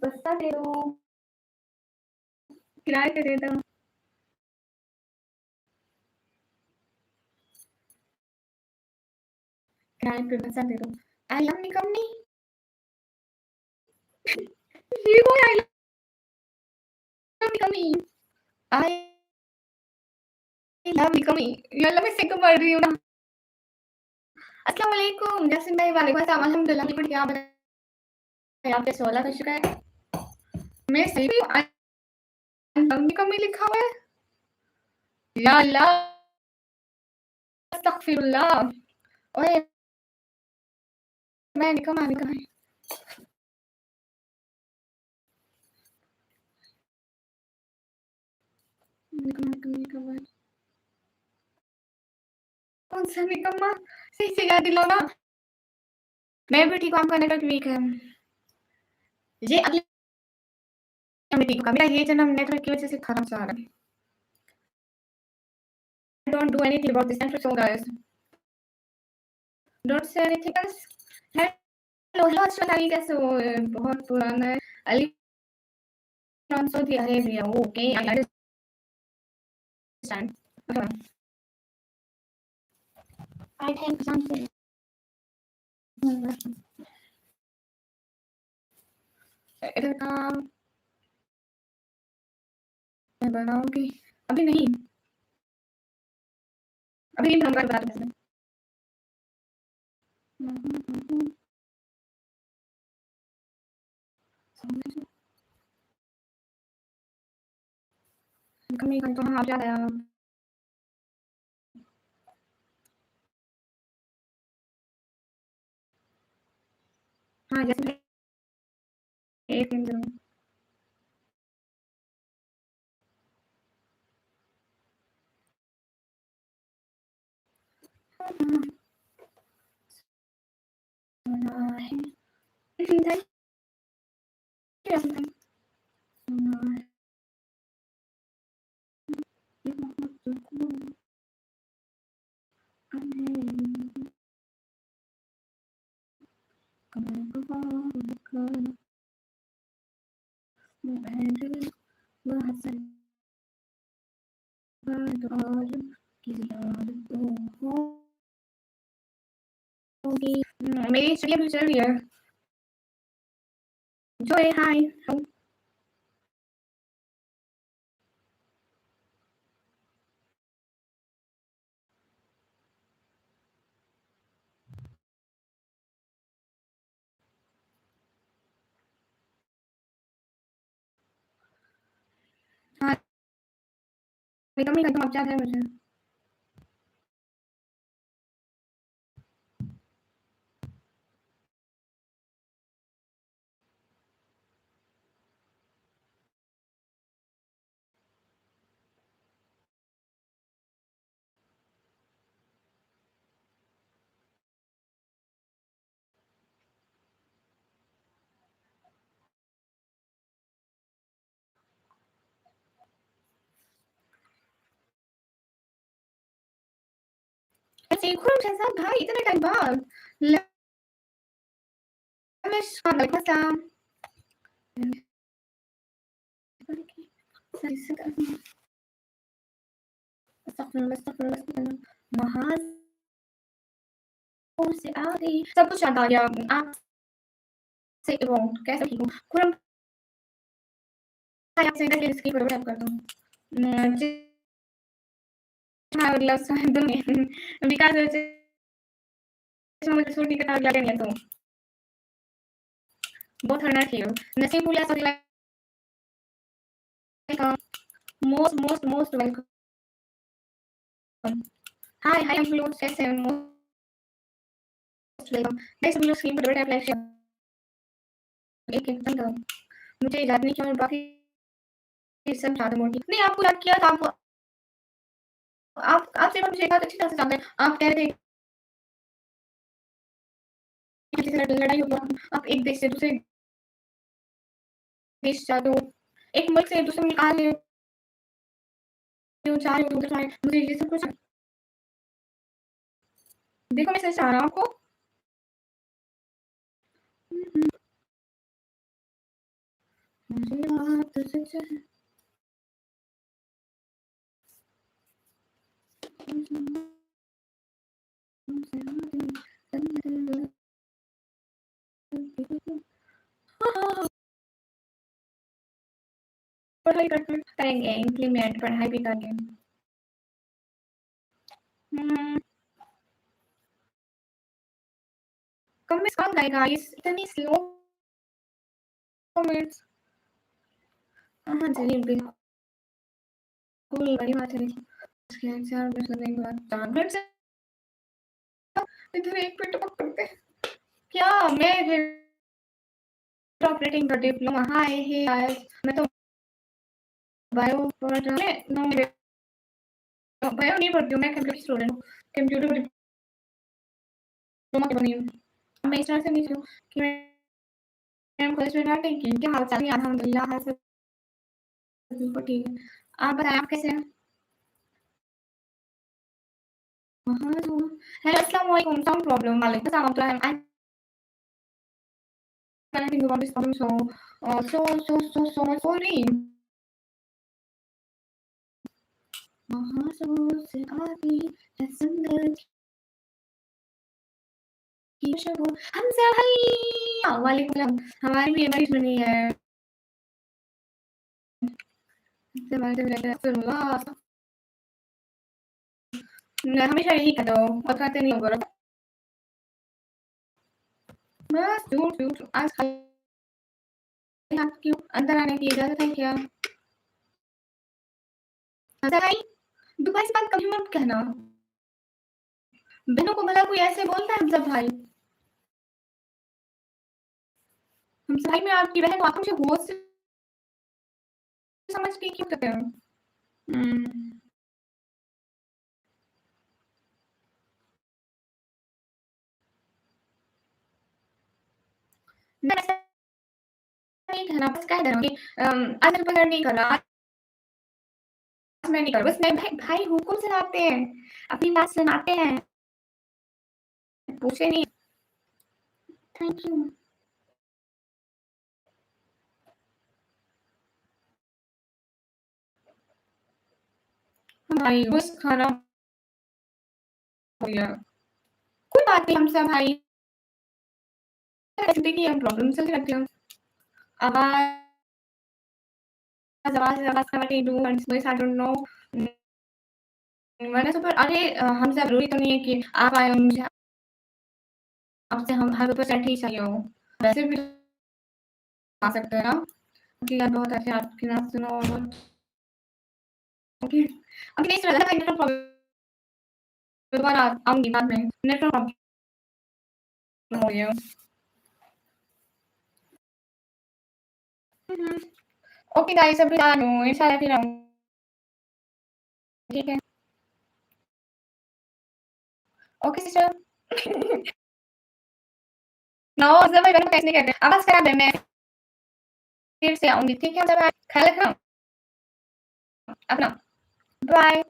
बस्ता दे दो, किराए पे दे दो। किराए पे बस्ता दे दो। आई लव निकम्मी। ये कोई आई लव निकम्मी। आई लव निकम्मी। यार मैं सिक पड़ रही हूँ ना। अस्सलाम वालेकुम जैसे भाई, वालेकुम अस्सलाम। अल्हम्दुलिल्लाह मैं बढ़िया, आप बताएं आप कैसे हो? अल्लाह का शुक्र है मैं सही हूँ। आई लव निकम्मी लिखा हुआ है। या अल्लाह, अस्तगफिरुल्लाह। ओए मैं निकम्मा निकम्मा निकम्मा निकम्मा निकम्मा। कौन सा निकम्मा? सही से याद दिलाओ ना। मैं भी ठीक हूँ, आपका नेटवर्क वीक है। ये अगले मैं ठीक हूँ, मेरा ये जन्म नेटवर्क की वजह से खराब जा रहा है। Don't do anything about this network, so guys. Don't say anything else. Hello hello Arshad Ali, कैसे हो? बहुत पुराना है। Ali Saudi Arabia. Okay I understand. I think something इधर का मैं बनाऊंगी। अभी नहीं, अभी नहीं बनाऊंगा, बता दो। कमी तो हम आप जा रहे हैं। हाँ जैसे एक मिनट। मेरी स्टडी अभी चल रही है। जो है हाय। हाँ कमी का तुम अब चाहते हैं मुझे। ऐसे खुरम शहजाद भाई इतने टाइम बाद। लमिश वालेकुम सलाम। महाज से आ गई, सब कुछ याद आ गया। आप से वो कैसे ठीक हूँ खुरम। आपसे इधर इसकी फोटो टैप कर दूँ। हाँ मतलब दूंगी विकास मुझे सूट की किताब याद नहीं है तो बहुत हरना थी। नसीम पुलिया so most most most welcome. Hi hi हम लोग कैसे हैं? Most welcome. नेक्स्ट हम लोग स्क्रीन पर टैप लाइक एक एकदम करो। मुझे याद नहीं क्यों बाकी सब ज्यादा मोटी नहीं। आपको याद किया था। आप आपसे मुझे बात अच्छी तरह से जानते हैं। आप कह रहे थे किसी तरह लड़ाई हो गया, आप एक देश से दूसरे देश जाते हो, एक मुल्क से दूसरे मुल्क आ रहे हो, जा रहे हो उधर जाए, मुझे ये सब कुछ देखो मैसेज आ रहा है आपको? मुझे बात सच है। पढ़ाई करेंगे, इम्प्लीमेंट पढ़ाई भी करेंगे। कम में कम गाएगा, इतनी स्लो कमेंट्स। हाँ जी, बिल्कुल बड़ी बात है। 4 मिनट लगने के बाद 4 मिनट से इधर 1 मिनट पकड़ते क्या? मैं फिर ऑपरेटिंग का डिप्लोमा। हाय हे गाइस, मैं तो बायो पढ़ रहा हूँ। बायो नहीं पढ़ती हूँ, मैं कंप्यूटर स्टूडेंट हूँ। कंप्यूटर डिप्लोमा की बनी हूँ। मैं इस तरह से नहीं हूँ कि मैं कॉलेज में ना टेंकी क्या हाल चाल है? अल्हम्दुलिल्लाह है सब बिल्कुल ठीक है। आप बताएं आप कैसे हैं? हाँ तो हेलो अस्सलाम वालेकुम। साउंड प्रॉब्लम वालेकुम सलाम। I think about this problem so much sorry. महासों से आती है सुंदर की खुशबू। हमजा भैया वालेकुम सलाम। हमारी भी बारिश बनी है। हमेशा यही करो और खाते नहीं होगा। बस झूठ आज आपकी अंदर आने की इजाजत है क्या? भाई दुबई से बात कभी मत कहना। बहनों को भला कोई ऐसे बोलता है हमजा भाई? हमजा भाई मैं आपकी बहन, आप मुझे होश समझ के क्यों करते हो? मैं ऐसा नहीं कहना, बस कह दे रहा हूँ कि आज मैं पकड़ नहीं कर रहा, आज मैं नहीं कर रहा, बस मैं भाई हुक्म सुनाते हैं, अपनी बात सुनाते हैं, पूछे नहीं। Thank you. भाई बस खाना हो गया। कोई बात नहीं, हम सब भाई देखिए हम प्रॉब्लम चल रखते हैं। आवाज आवाज आवाज का what I do and voice I don't know। मैंने तो पर अरे हम सब जरूरी तो नहीं है कि आप आए हो, मुझे आपसे हम 100% ही चाहिए हो। वैसे भी आ सकते हैं ना कि यार बहुत अच्छे आपकी ना सुनो ओके। अभी नहीं सुना था नेटवर्क प्रॉब्लम, दोबारा आऊंगी बाद में, नेटवर्क प्रॉब्लम हो गया। ओके गाइस अभी आ रही हूँ, इंशाल्लाह फिर आऊंगी, ठीक है? Okay sister. नो सब भाई कैसे नहीं कहते, आवाज खराब है, मैं फिर से आऊंगी, ठीक है? सब ख्याल रखना अपना, बाय।